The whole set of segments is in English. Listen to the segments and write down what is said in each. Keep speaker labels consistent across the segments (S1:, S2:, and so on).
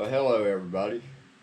S1: Well, hello everybody.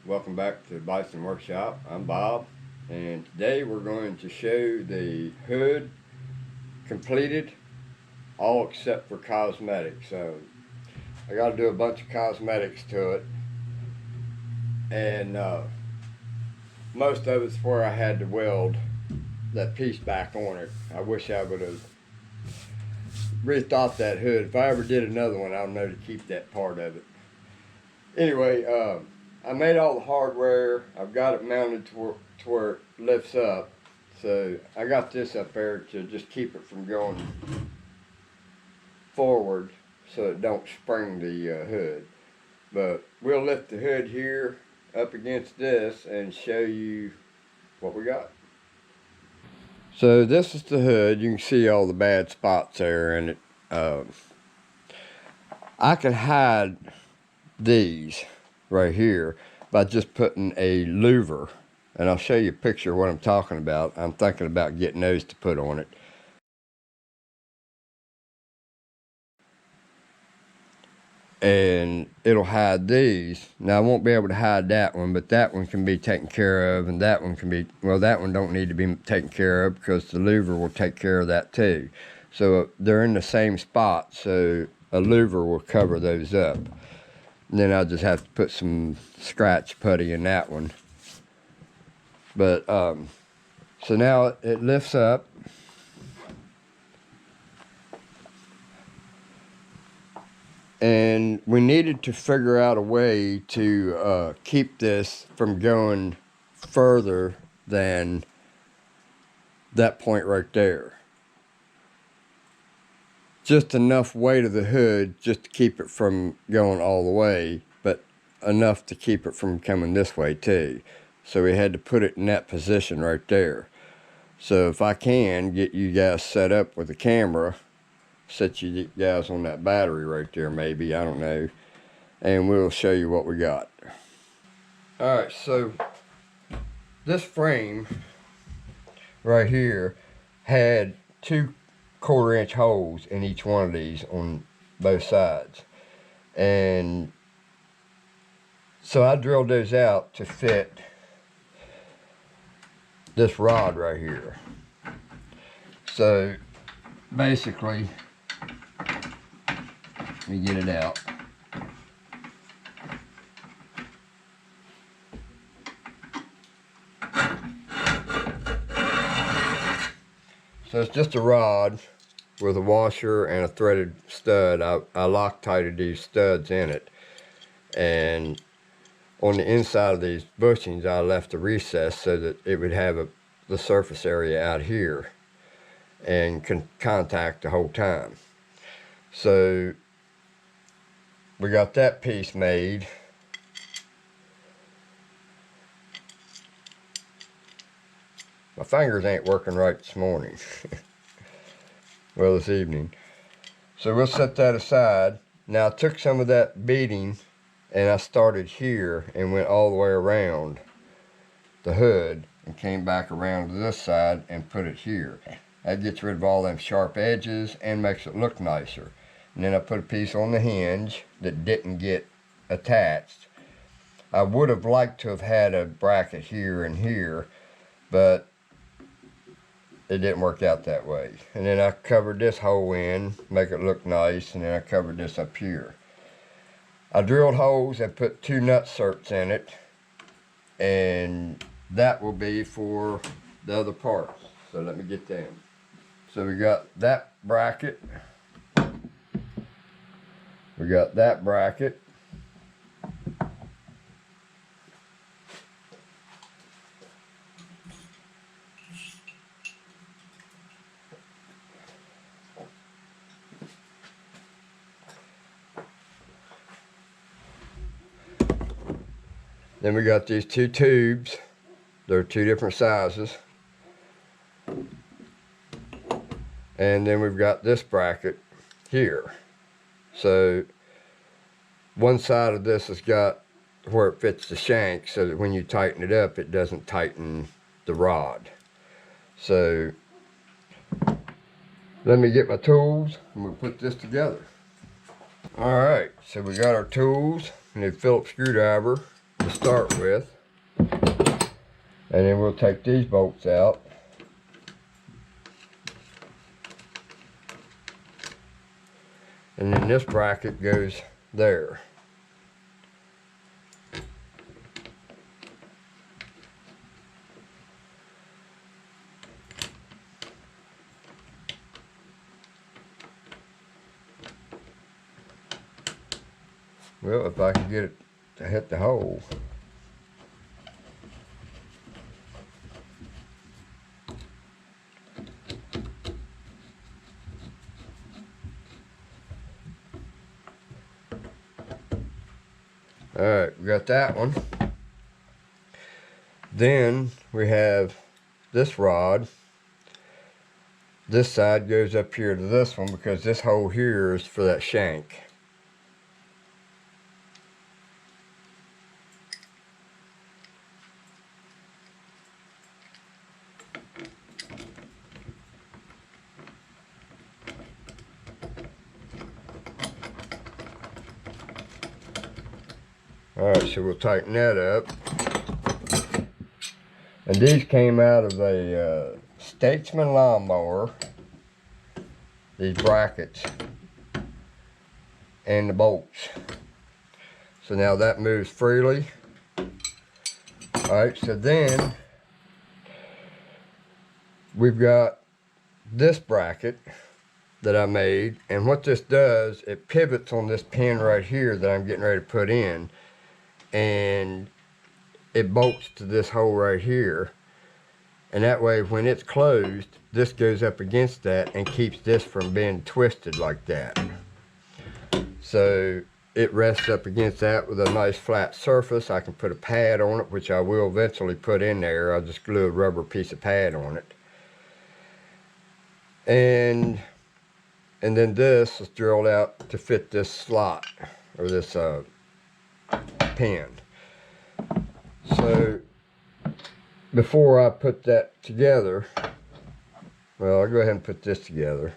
S1: Welcome back to Bison Workshop. I'm Bob, and today we're going to show the hood completed, all except for cosmetics. So I got to do a bunch of cosmetics to it, and most of it's where I had to weld that piece back on it. I wish I would have rethought that hood. If I ever did another one, I'll know to keep that part of it. Anyway, I made all the hardware. I've got it mounted to where it lifts up. So I got this up there to just keep it from going forward so it don't spring the hood. But we'll lift the hood here up against this and show you what we got. So this is the hood. You can see all the bad spots there in it. I can hide these right here by just putting a louver, and I'll show you a picture of what I'm talking about. I'm thinking about getting those to put on it. And it'll hide these. Now I won't be able to hide that one, but that one can be taken care of, and that one can be, well, that one don't need to be taken care of because the louver will take care of that too. So they're in the same spot, so a louver will cover those up. And then I'll just have to put some scratch putty in that one. But, so now it lifts up. And we needed to figure out a way to keep this from going further than that point right there. Just enough weight of the hood just to keep it from going all the way, but enough to keep it from coming this way too. So we had to put it in that position right there. So if I can get you guys set up with a camera, set you guys on that battery right there maybe, I don't know, and we'll show you what we got. Alright, so this frame right here had 2 1/4-inch holes in each one of these on both sides, and so I drilled those out to fit this rod right here. So basically, let me get it out. So it's just a rod with a washer and a threaded stud. I Loctited these studs in it, and on the inside of these bushings I left a recess so that it would have the surface area out here and can contact the whole time. So we got that piece made. My fingers ain't working right this morning. Well, this evening. So we'll set that aside. Now I took some of that beading and I started here and went all the way around the hood and came back around to this side and put it here. That gets rid of all them sharp edges and makes it look nicer. And then I put a piece on the hinge that didn't get attached. I would have liked to have had a bracket here and here, but it didn't work out that way. And then I covered this hole in, make it look nice, and then I covered this up here. I drilled holes and put 2 nut certs in it, and that will be for the other parts. So let me get them. So we got that bracket. We got that bracket. Then we got these 2 tubes. They're 2 different sizes. And then we've got this bracket here. So one side of this has got where it fits the shank so that when you tighten it up, it doesn't tighten the rod. So let me get my tools and we'll put this together. Alright, so we got our tools and a Phillips screwdriver to start with. And then we'll take these bolts out. And then this bracket goes there. Well, if I can get it to hit the hole. Alright, we got that one. Then we have this rod. This side goes up here to this one because this hole here is for that shank. Alright, so we'll tighten that up. And these came out of a Statesman lawnmower. These brackets. And the bolts. So now that moves freely. Alright, so then we've got this bracket that I made. And what this does, it pivots on this pin right here that I'm getting ready to put in. And it bolts to this hole right here, and that way when it's closed, this goes up against that and keeps this from being twisted like that. So it rests up against that with a nice flat surface. I can put a pad on it, which I will eventually put in there. I'll just glue a rubber piece of pad on it, and then this is drilled out to fit this slot or this pin. So before I put that together, well, I'll go ahead and put this together.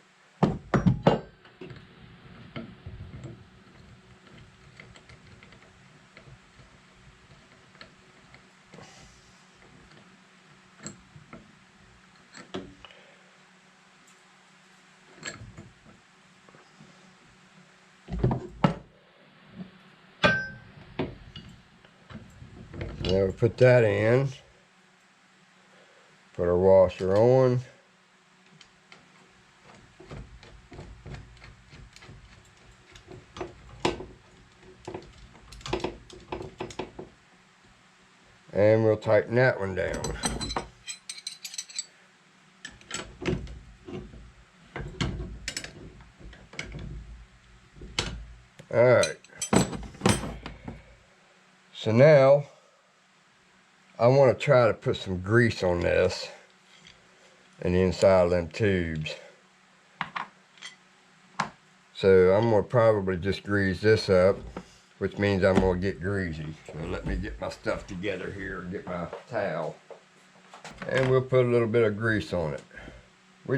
S1: Now we put that in, put our washer on, and we'll tighten that one down. Alright, so now I want to try to put some grease on this and the inside of them tubes. So I'm going to probably just grease this up, which means I'm going to get greasy. So let me get my stuff together here and get my towel. And we'll put a little bit of grease on it. We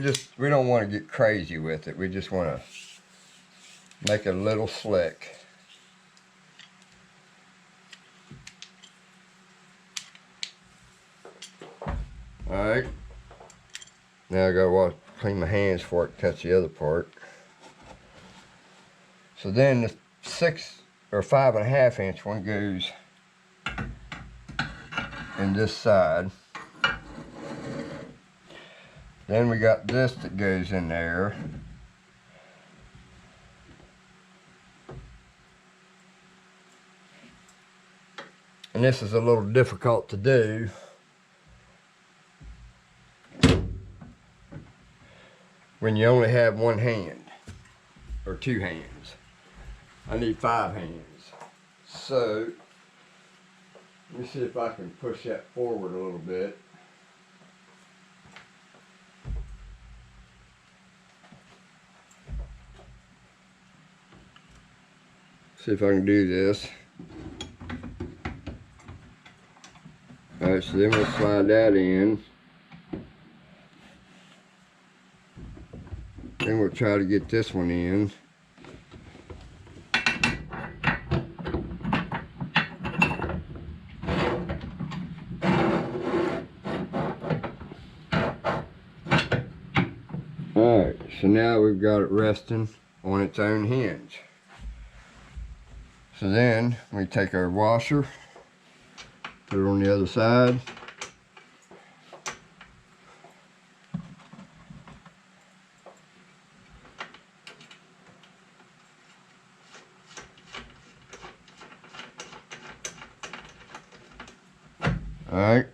S1: don't want to get crazy with it. We just want to make it a little slick. Alright, now I gotta clean my hands before I touch the other part. So then the 6 or 5.5 inch one goes in this side. Then we got this that goes in there. And this is a little difficult to do. When you only have one hand or 2 hands. I need 5 hands. So let me see if I can push that forward a little bit. See if I can do this. Alright, so then we'll slide that in. Then we'll try to get this one in. So now we've got it resting on its own hinge. So then we take our washer, put it on the other side. Alright.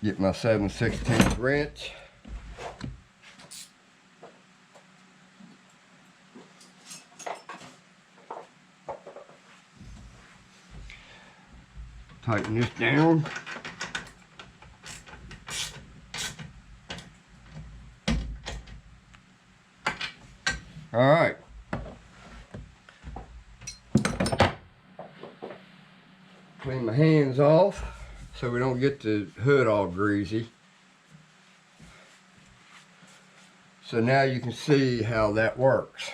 S1: Get my 7/16 wrench. Tighten this down. Alright. Clean my hands off so we don't get the hood all greasy. So now you can see how that works.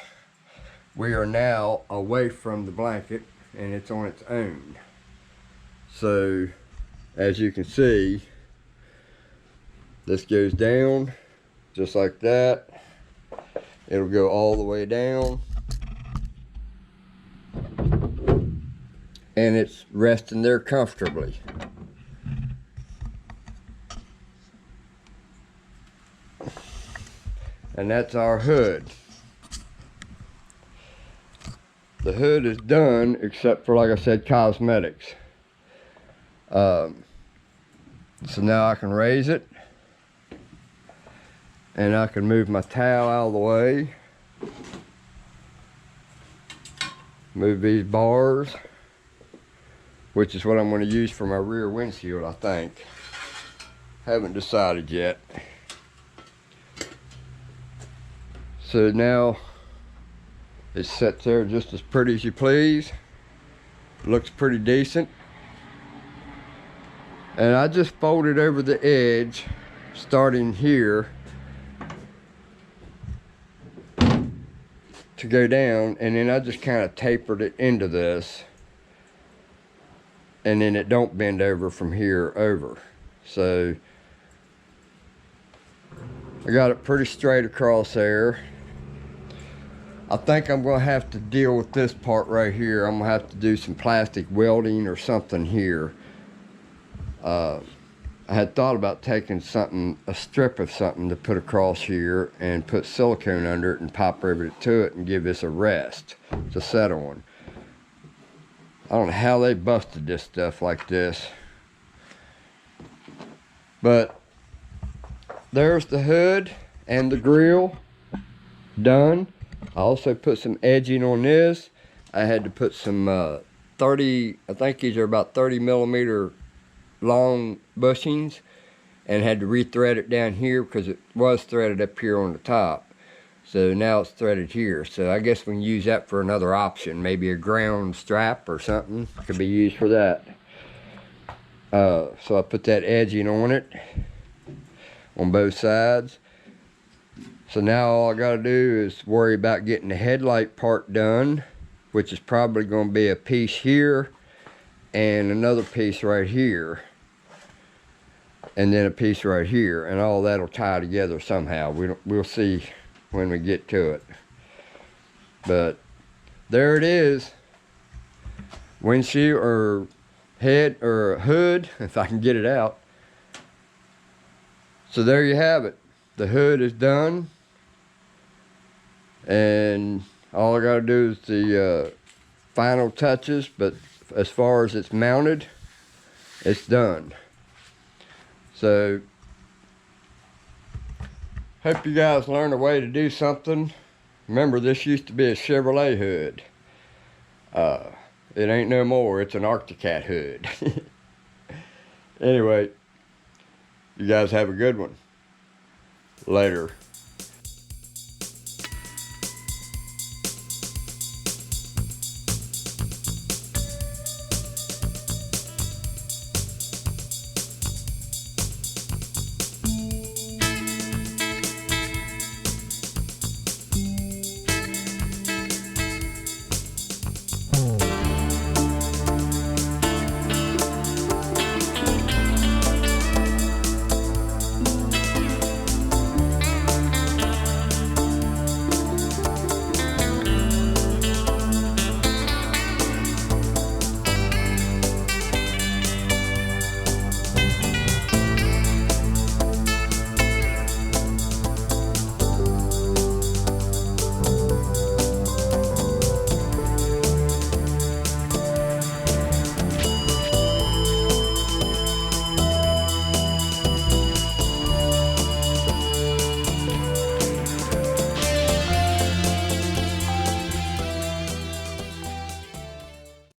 S1: We are now away from the blanket and it's on its own. So as you can see, this goes down just like that. It'll go all the way down. And it's resting there comfortably. And that's our hood. The hood is done except for, like I said, cosmetics. So now I can raise it. And I can move my towel out of the way. Move these bars, which is what I'm going to use for my rear windshield, I think. Haven't decided yet. So now it sits there just as pretty as you please. Looks pretty decent. And I just folded over the edge, starting here, to go down, and then I just kind of tapered it into this. And then it don't bend over from here over. So I got it pretty straight across there. I think I'm gonna have to deal with this part right here. I'm gonna have to do some plastic welding or something here. I had thought about taking something, a strip of something to put across here and put silicone under it and pop rivet it to it and give this a rest to set on. I don't know how they busted this stuff like this. But there's the hood and the grill done. I also put some edging on this. I had to put some 30, I think these are about 30mm long bushings, and had to re-thread it down here because it was threaded up here on the top. So now it's threaded here. So I guess we can use that for another option. Maybe a ground strap or something could be used for that. So I put that edging on it on both sides. So now all I gotta do is worry about getting the headlight part done, which is probably gonna be a piece here and another piece right here. And then a piece right here, and all that'll tie together somehow. We'll see when we get to it. But there it is. Windshield or head or hood, if I can get it out. So there you have it. The hood is done. And all I gotta do is the final touches, but as far as it's mounted, it's done. So, hope you guys learned a way to do something. Remember, this used to be a Chevrolet hood. It ain't no more, it's an Arctic Cat hood. Anyway, you guys have a good one. Later.